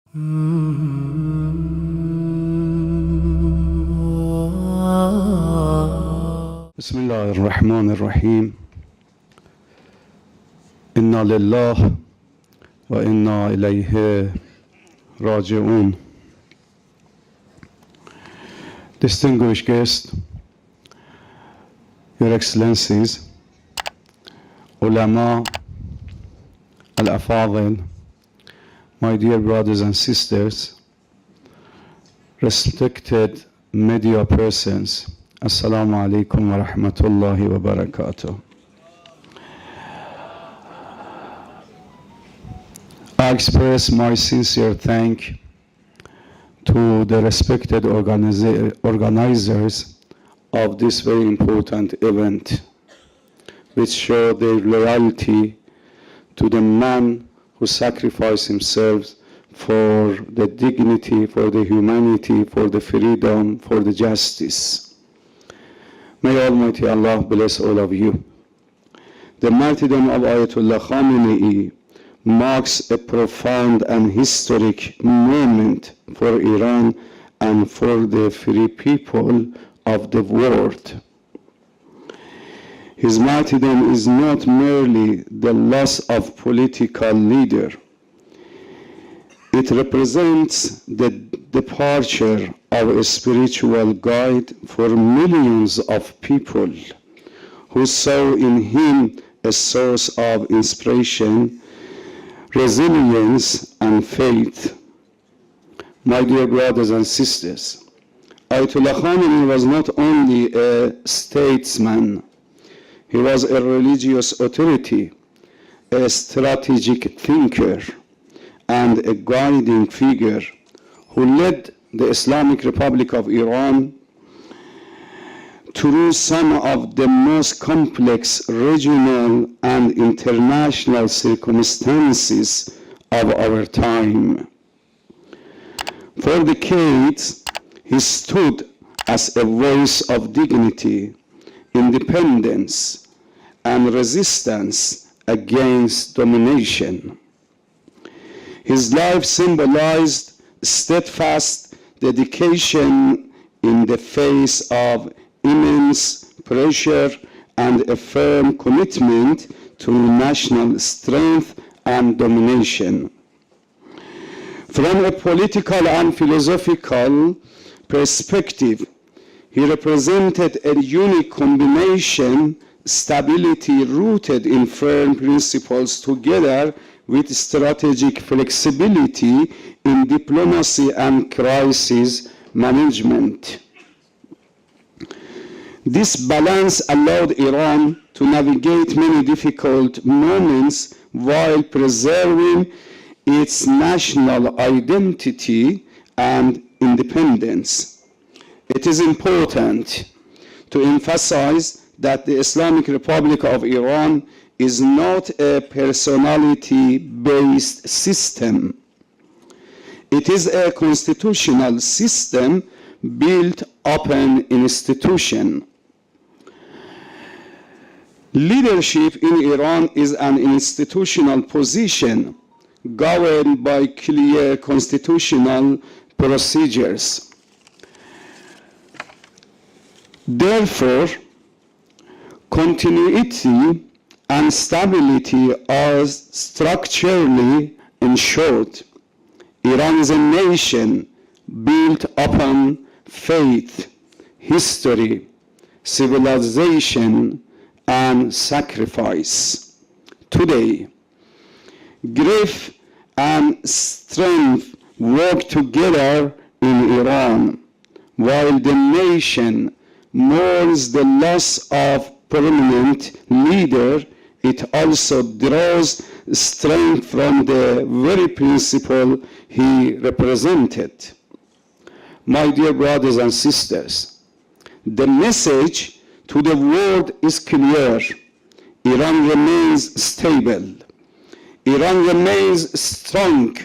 بسم الله الرحمن الرحيم إنا لله وإنا إليه راجعون. Distinguished guests, Your Excellencies, Ulama, Al-Afadil, my dear brothers and sisters, respected media persons, Assalamu alaikum wa rahmatullahi wa barakatuh. I express my sincere thanks to the respected organizers of this very important event, which show their loyalty to the man who sacrificed himself for the dignity, for the humanity, for the freedom, for the justice. May Almighty Allah bless all of you. The martyrdom of Ayatollah Khamenei marks a profound and historic moment for Iran and for the free people of the world. His martyrdom is not merely the loss of political leader. It represents the departure of a spiritual guide for millions of people who saw in him a source of inspiration, resilience, and faith. My dear brothers and sisters, Ayatollah Khamenei was not only a statesman, he was a religious authority, a strategic thinker, and a guiding figure who led the Islamic Republic of Iran through some of the most complex regional and international circumstances of our time. For decades, he stood as a voice of dignity, independence, and resistance against domination. His life symbolized steadfast dedication in the face of immense pressure and a firm commitment to national strength and domination. From a political and philosophical perspective, he represented a unique combination, stability rooted in firm principles together with strategic flexibility in diplomacy and crisis management. This balance allowed Iran to navigate many difficult moments while preserving its national identity and independence. It is important to emphasize that the Islamic Republic of Iran is not a personality-based system. It is a constitutional system built upon institution. Leadership in Iran is an institutional position governed by clear constitutional procedures. Therefore, continuity and stability are structurally ensured. Iran is a nation built upon faith, history, civilization, and sacrifice. Today, grief and strength work together in Iran, while the nation mourns the loss of prominent leader. It also draws strength from the very principle he represented. My dear brothers and sisters, the message to the world is clear. Iran remains stable. Iran remains strong.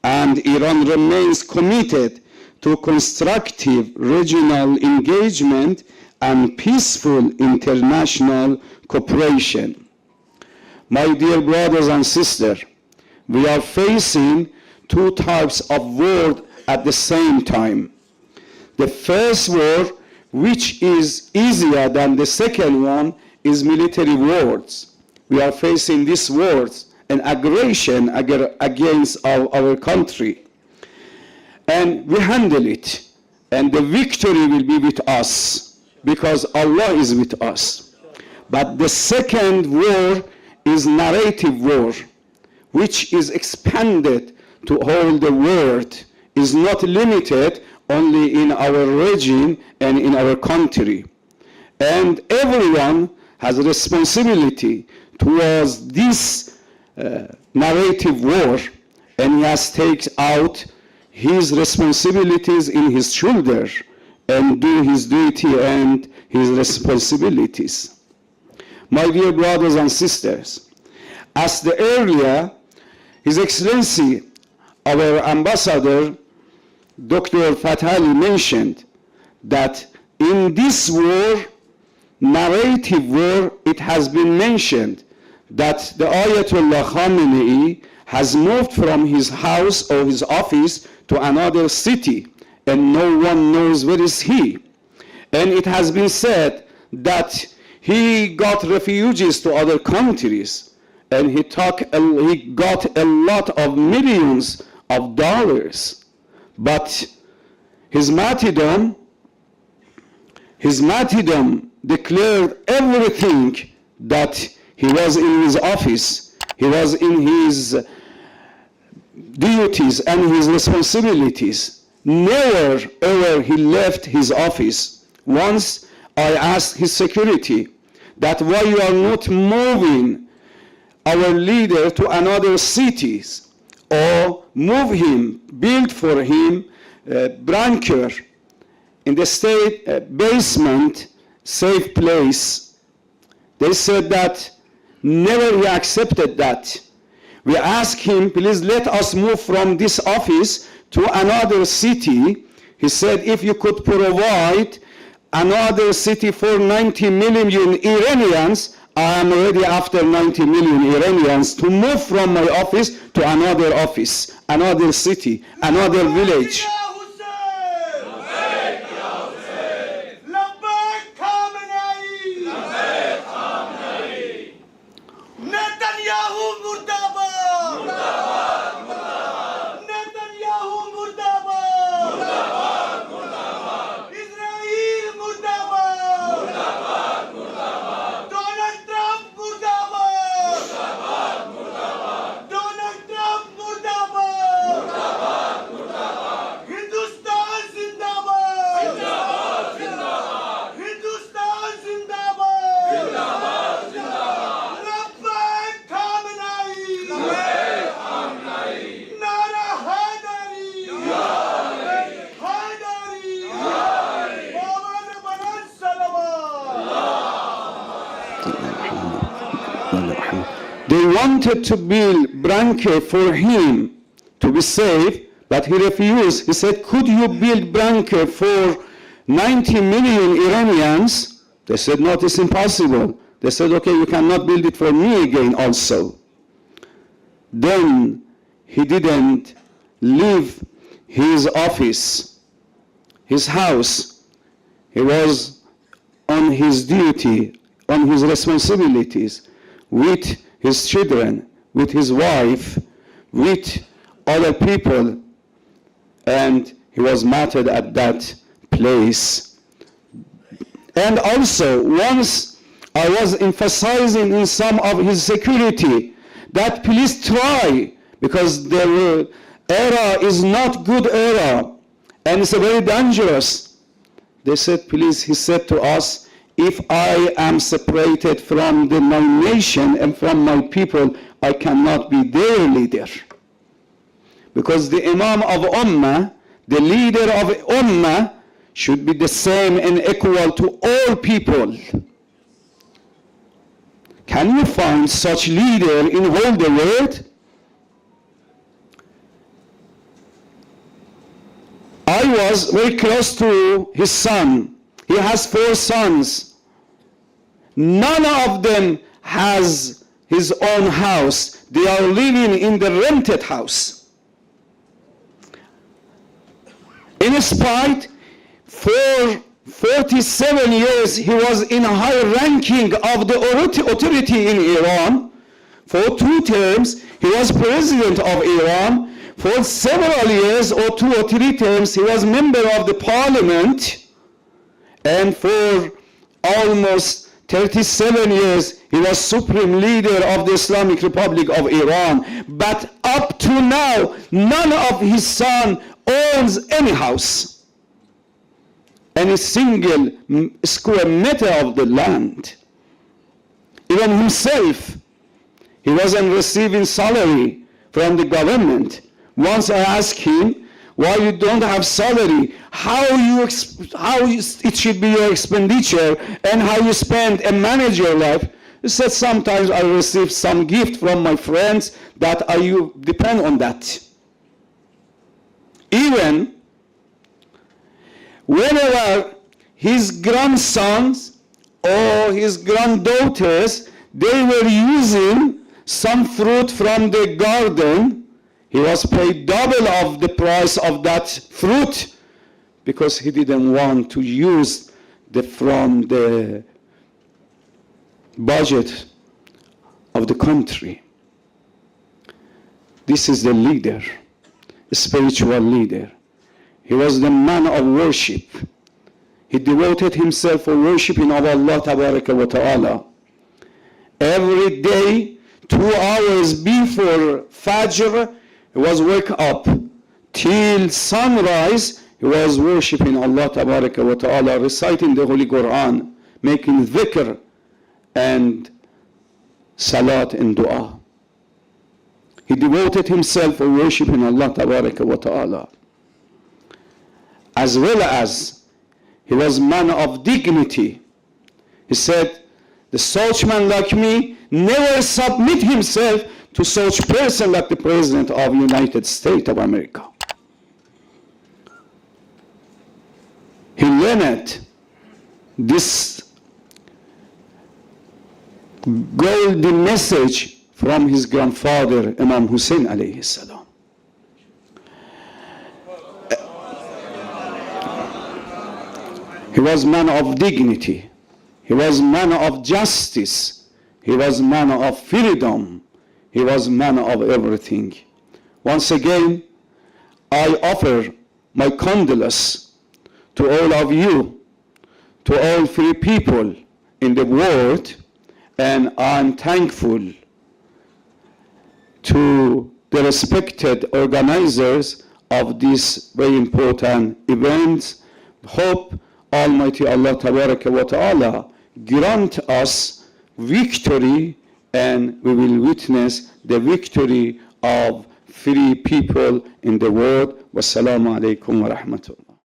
And Iran remains committed to constructive regional engagement and peaceful international cooperation. My dear brothers and sisters, we are facing two types of word at the same time. The first word, which is easier than the second one, is military words. We are facing these words, an aggression against our country. And we handle it. And the victory will be with us, because Allah is with us. But the second word is narrative word, which is expanded to all the world, is not limited only in our region and in our country. And everyone has a responsibility towards this narrative war, and he has taken out his responsibilities in his shoulder and do his duty and his responsibilities. My dear brothers and sisters, as the earlier, His Excellency, our Ambassador, Dr. Fatali mentioned that in this war, narrative war, it has been mentioned that the Ayatollah Khamenei has moved from his house or his office to another city, and no one knows where is he. And it has been said that he got refugees to other countries, and he got a lot of millions of dollars. But his martyrdom declared everything, that he was in his office, he was in his duties and his responsibilities. Never ever he left his office. Once I asked his security that why you are not moving our leader to another cities, or move him, build for him a bunker in the state basement, safe place. They said that never he accepted that. We asked him, please let us move from this office to another city. He said, if you could provide another city for 90 million Iranians, I am ready after 90 million Iranians to move from my office to another office, another city, another village. They wanted to build bunker for him to be safe, but he refused. He said, could you build bunker for 90 million Iranians? They said, no, it's impossible. They said, okay, you cannot build it for me again also. Then he didn't leave his office, his house. He was on his duty, on his responsibilities, with his children, with his wife, with other people, and he was martyred at that place. And also, once I was emphasizing in some of his security that please try, because the era is not good era, and it's a very dangerous. They said, please, he said to us, if I am separated from my nation and from my people, I cannot be their leader. Because the Imam of Ummah, the leader of Ummah, should be the same and equal to all people. Can you find such leader in all the world? I was very close to his son. He has 4 sons. None of them has his own house. They are living in the rented house. In spite, for 47 years he was in a high ranking of the authority in Iran. For 2 terms he was president of Iran. For several years, or 2 or 3 terms, he was member of the parliament. And for almost 37 years, he was supreme leader of the Islamic Republic of Iran. But up to now, none of his son owns any house, any single square meter of the land. Even himself, he wasn't receiving salary from the government. Once I asked him, why you don't have salary, how it should be your expenditure, and how you spend and manage your life. He said, sometimes I receive some gift from my friends that I depend on that. Even whenever his grandsons or his granddaughters, they were using some fruit from the garden, he was paid double of the price of that fruit because he didn't want to use from the budget of the country. This is the leader, a spiritual leader. He was the man of worship. He devoted himself for worshiping of Allah Tabaraka wa Ta'ala. Every day, 2 hours before Fajr, he was wake up till sunrise. He was worshiping Allah Tabaraka wa Ta'ala, reciting the Holy Quran, making dhikr and salat and dua. He devoted himself for worshiping Allah Tabaraka wa Ta'ala. As well as he was man of dignity. He said, the such man like me never submit himself to such person like the President of United States of America. He learned this golden message from his grandfather, Imam Hussein alayhi salam. He was man of dignity. He was man of justice. He was man of freedom. He was man of everything. Once again, I offer my condolence to all of you, to all free people in the world, and I'm thankful to the respected organizers of this very important event. Hope Almighty Allah Tabaraka wa Ta'ala grant us victory, and we will witness the victory of free people in the world. Wassalamu alaikum wa rahmatullah.